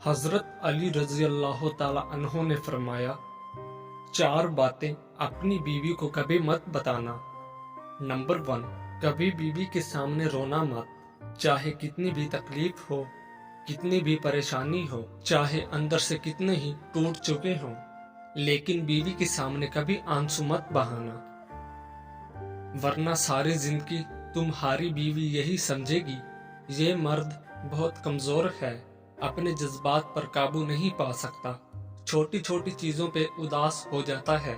हजरत अली रजी अल्लाह ताला अन्हो ने फरमाया, चार बातें अपनी बीवी को कभी मत बताना। नंबर 1, कभी बीवी के सामने रोना मत। चाहे कितनी भी तकलीफ हो, कितनी भी परेशानी हो, चाहे अंदर से कितने ही टूट चुके हों, लेकिन बीवी के सामने कभी आंसू मत बहाना, वरना सारी जिंदगी तुम्हारी बीवी यही समझेगी ये मर्द बहुत कमजोर है, अपने जज्बात पर काबू नहीं पा सकता, छोटी छोटी चीजों पे उदास हो जाता है,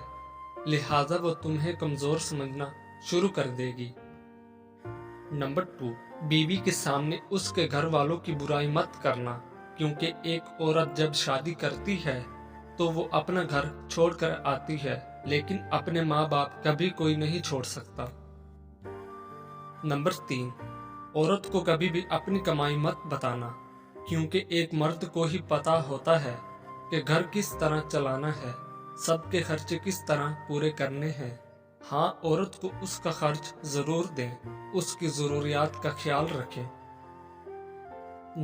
लिहाजा वो तुम्हें कमजोर समझना शुरू कर देगी। नंबर 2, बीवी के सामने उसके घर वालों की बुराई मत करना, क्योंकि एक औरत जब शादी करती है तो वो अपना घर छोड़कर आती है, लेकिन अपने माँ बाप कभी कोई नहीं छोड़ सकता। नंबर 3, औरत को कभी भी अपनी कमाई मत बताना, क्योंकि एक मर्द को ही पता होता है कि घर किस तरह चलाना है, सबके खर्चे किस तरह पूरे करने हैं। हाँ, औरत को उसका खर्च जरूर दें, उसकी जरूरियात का ख्याल रखें।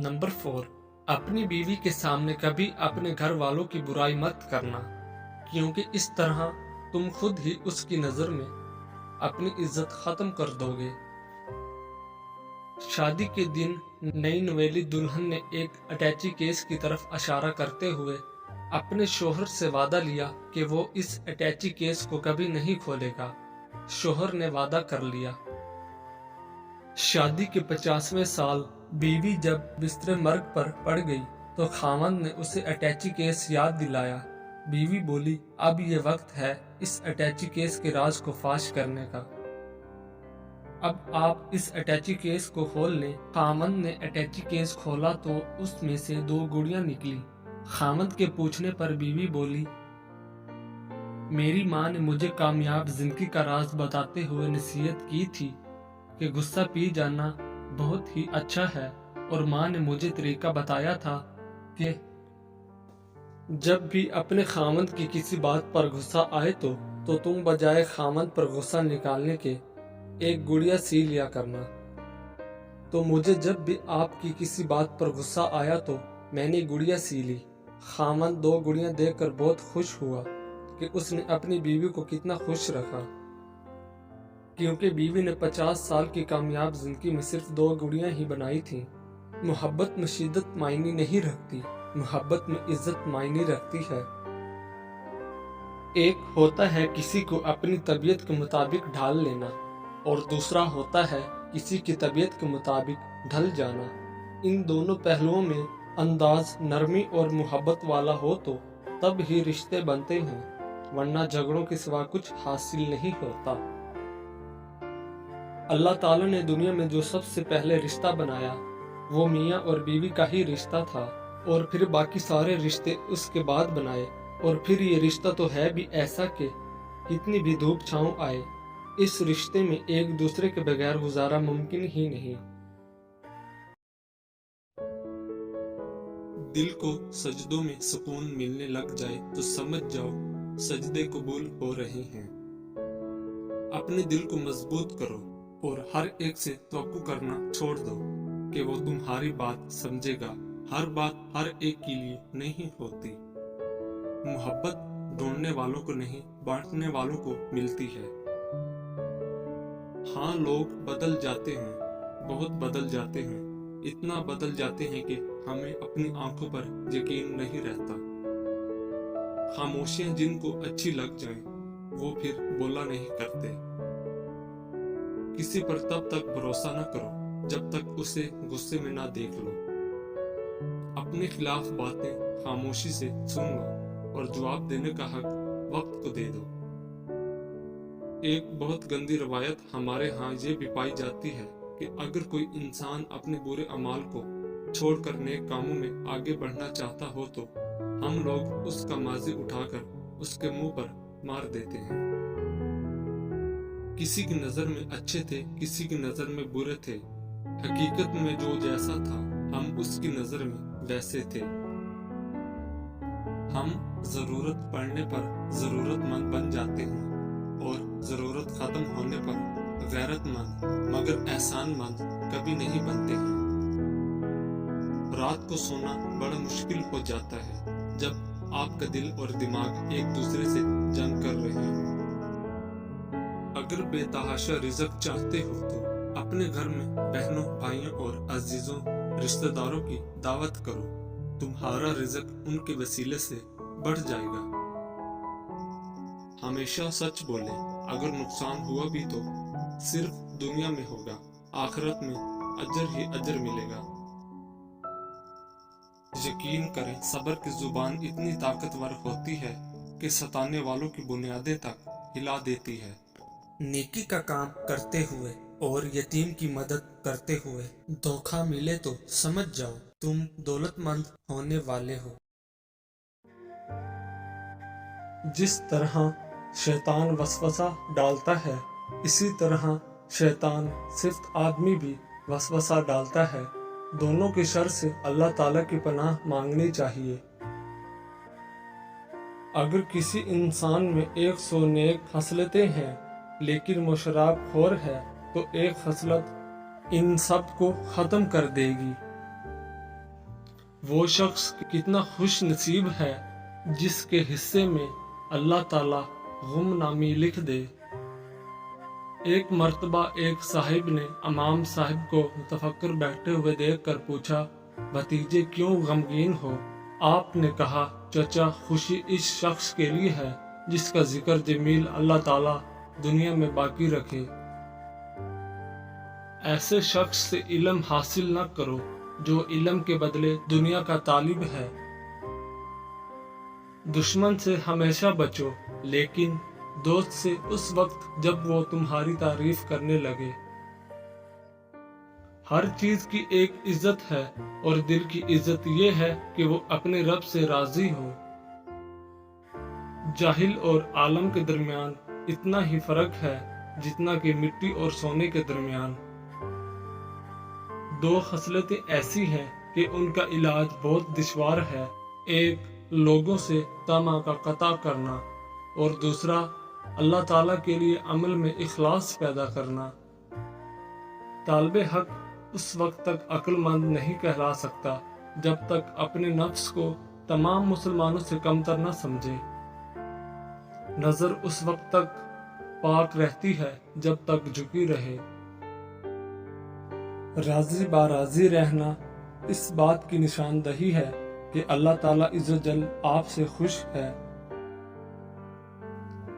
नंबर 4, अपनी बीवी के सामने कभी अपने घर वालों की बुराई मत करना, क्योंकि इस तरह तुम खुद ही उसकी नजर में अपनी इज्जत खत्म कर दोगे। शादी के दिन नई नवेली दुल्हन ने एक अटैची केस की तरफ इशारा करते हुए अपने शोहर से वादा लिया कि वो इस अटैची केस को कभी नहीं खोलेगा। शोहर ने वादा कर लिया। शादी के 50वें साल बीवी जब बिस्तर मर्ग पर पड़ गई तो खामन ने उसे अटैची केस याद दिलाया। बीवी बोली, अब ये वक्त है इस अटैची केस के राज को फाश करने का, अब आप इस अटैची केस को खोल लें। खामन ने अटैची केस खोला तो उसमें से 2 गुड़ियां निकली। खामन के पूछने पर बीवी बोली, मेरी माँ ने मुझे कामयाब जिंदगी का राज बताते हुए नसीहत की थी कि गुस्सा पी जाना बहुत ही अच्छा है, और माँ ने मुझे तरीका बताया था कि जब भी अपने खामन की किसी बात पर गुस्सा आए तो तुम बजाय खामन पर गुस्सा निकालने के एक गुड़िया सी लिया करना। तो मुझे जब भी आपकी किसी बात पर गुस्सा आया तो मैंने गुड़िया सी ली। खामन 2 गुड़ियां देखकर बहुत खुश हुआ कि उसने अपनी बीवी को कितना खुश रखा, क्योंकि बीवी ने 50 साल की कामयाब जिंदगी में सिर्फ 2 गुड़ियां ही बनाई थी। मोहब्बत में शिद्दत मायने नहीं रखती, मोहब्बत में इज्जत मायने रखती है। एक होता है किसी को अपनी तबीयत के मुताबिक ढाल लेना, और दूसरा होता है किसी की तबीयत के मुताबिक ढल जाना। इन दोनों पहलुओं में अंदाज नरमी और मोहब्बत वाला हो तो तब ही रिश्ते बनते हैं, वरना झगड़ों के सिवा कुछ हासिल नहीं होता। अल्लाह ताला ने दुनिया में जो सबसे पहले रिश्ता बनाया वो मियाँ और बीवी का ही रिश्ता था, और फिर बाकी सारे रिश्ते उसके बाद बनाए। और फिर ये रिश्ता तो है भी ऐसा कि कितनी भी धूप छांव आए, इस रिश्ते में एक दूसरे के बगैर गुजारा मुमकिन ही नहीं। दिल को सजदों में सुकून मिलने लग जाए तो समझ जाओ सजदे कबूल हो रहे हैं। अपने दिल को मजबूत करो और हर एक से तवक्कुल करना छोड़ दो कि वो तुम्हारी बात समझेगा। हर बात हर एक के लिए नहीं होती। मोहब्बत ढूंढने वालों को नहीं, बांटने वालों को मिलती है। हाँ, लोग बदल जाते हैं, बहुत बदल जाते हैं, इतना बदल जाते हैं कि हमें अपनी आंखों पर यकीन नहीं रहता। खामोशियां जिनको अच्छी लग जाएं, वो फिर बोला नहीं करते। किसी पर तब तक भरोसा न करो जब तक उसे गुस्से में ना देख लो। अपने खिलाफ बातें खामोशी से सुन लो और जवाब देने का हक वक्त को दे दो। एक बहुत गंदी रवायत हमारे यहाँ ये भी पाई जाती है कि अगर कोई इंसान अपने बुरे अमाल को छोड़कर नेक कामों में आगे बढ़ना चाहता हो तो हम लोग उसका माजी उठाकर उसके मुंह पर मार देते हैं। किसी की नजर में अच्छे थे, किसी की नजर में बुरे थे, हकीकत में जो जैसा था हम उसकी नजर में वैसे थे। हम जरूरत पड़ने पर जरूरतमंद बन जाते हैं और जरूरत खत्म होने पर गैरतमंद मगर एहसानमंद कभी नहीं बनते हैं। رات کو سونا بڑا مشکل ہو جاتا ہے جب آپ کا دل اور دماغ ایک دوسرے سے جنگ کر رہے ہوں۔ اگر بے تحاشا رزق چاہتے ہو تو اپنے گھر میں بہنوں، بھائیوں اور عزیزوں، رشتہ داروں کی دعوت کرو، تمہارا رزق ان کے وسیلے سے بڑھ جائے گا۔ ہمیشہ سچ بولیں، اگر نقصان ہوا بھی تو صرف دنیا میں ہوگا، آخرت میں اجر ہی اجر ملے گا۔ یقین کریں، صبر کی زبان اتنی طاقتور ہوتی ہے کہ ستانے والوں کی بنیادیں تک ہلا دیتی ہے۔ نیکی کا کام کرتے ہوئے اور یتیم کی مدد کرتے ہوئے دھوکہ ملے تو سمجھ جاؤ تم دولت مند ہونے والے ہو۔ جس طرح شیطان وسوسہ ڈالتا ہے، اسی طرح شیطان صرف آدمی بھی وسوسہ ڈالتا ہے۔ دونوں کے شر سے اللہ تعالیٰ کی پناہ مانگنی چاہیے۔ اگر کسی انسان میں 100 نیک خصلتیں ہیں لیکن وہ شراب خور ہے تو ایک خصلت ان سب کو ختم کر دے گی۔ وہ شخص کتنا خوش نصیب ہے جس کے حصے میں اللہ تعالیٰ غم نامی لکھ دے۔ ایک مرتبہ ایک صاحب نے امام صاحب کو متفکر بیٹھے ہوئے دیکھ کر پوچھا، بھتیجے کیوں غمگین ہو؟ آپ نے کہا، چچا خوشی اس شخص کے لیے ہے جس کا ذکر جمیل اللہ تعالیٰ دنیا میں باقی رکھے۔ ایسے شخص سے علم حاصل نہ کرو جو علم کے بدلے دنیا کا طالب ہے۔ دشمن سے ہمیشہ بچو لیکن دوست سے اس وقت جب وہ تمہاری تعریف کرنے لگے۔ ہر چیز کی ایک عزت ہے اور دل کی عزت یہ ہے کہ وہ اپنے رب سے راضی ہو۔ جاہل اور عالم کے درمیان اتنا ہی فرق ہے جتنا کہ مٹی اور سونے کے درمیان۔ دو خصلتیں ایسی ہیں کہ ان کا علاج بہت دشوار ہے، ایک لوگوں سے طمع کا قطع کرنا اور دوسرا اللہ تعالیٰ کے لیے عمل میں اخلاص پیدا کرنا۔ طالب حق اس وقت تک عقل مند نہیں کہلا سکتا جب تک اپنے نفس کو تمام مسلمانوں سے کمتر نہ سمجھے۔ نظر اس وقت تک پاک رہتی ہے جب تک جھکی رہے۔ راضی باراضی رہنا اس بات کی نشاندہی ہے کہ اللہ تعالیٰ عز و جل آپ سے خوش ہے۔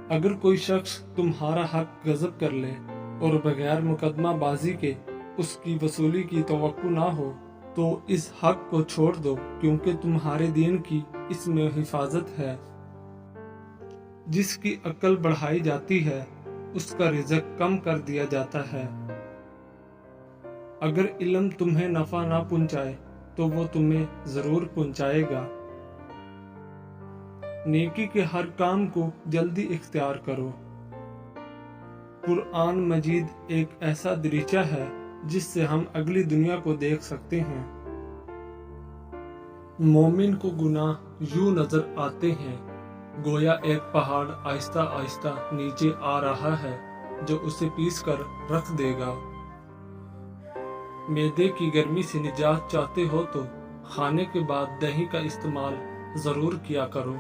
اگر کوئی شخص تمہارا حق غصب کر لے اور بغیر مقدمہ بازی کے اس کی وصولی کی توقع نہ ہو تو اس حق کو چھوڑ دو، کیونکہ تمہارے دین کی اس میں حفاظت ہے۔ جس کی عقل بڑھائی جاتی ہے اس کا رزق کم کر دیا جاتا ہے۔ اگر علم تمہیں نفع نہ پہنچائے تو وہ تمہیں ضرور پہنچائے گا۔ نیکی کے ہر کام کو جلدی اختیار کرو۔ قرآن مجید ایک ایسا دریچہ ہے جس سے ہم اگلی دنیا کو دیکھ سکتے ہیں۔ مومن کو گناہ یوں نظر آتے ہیں گویا ایک پہاڑ آہستہ آہستہ نیچے آ رہا ہے جو اسے پیس کر رکھ دے گا۔ معدے کی گرمی سے نجات چاہتے ہو تو کھانے کے بعد دہی کا استعمال ضرور کیا کرو۔